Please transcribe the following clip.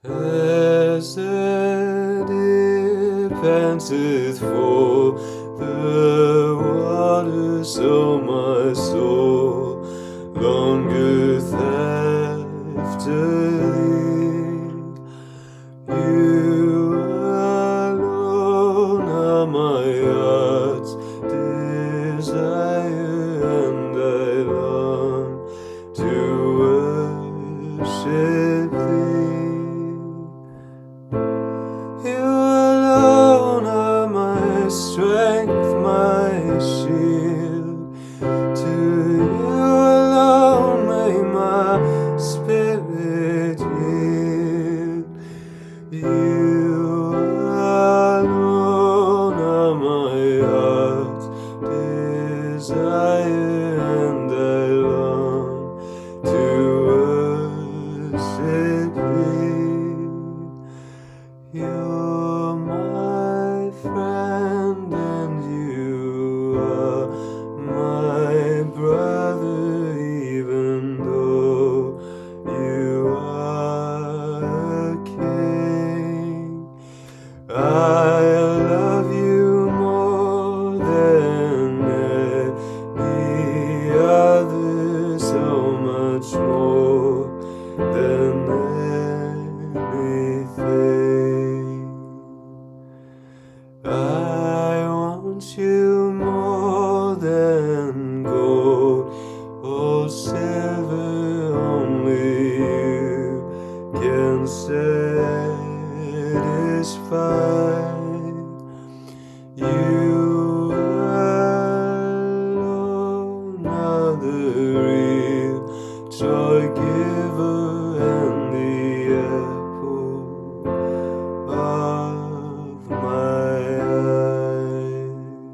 As the deer panteth for the water, so my soul longeth after thee. You alone are my heart's desire, and I long to worship thee. You alone are my strength, my shield. To you alone may my spirit yield. You alone are my heart's desire, and I long to worship thee. You're my friend, and you are my brother, even though you are a king. I love you more than any other, so much more than anything. I want you more than gold or silver, only you can sell.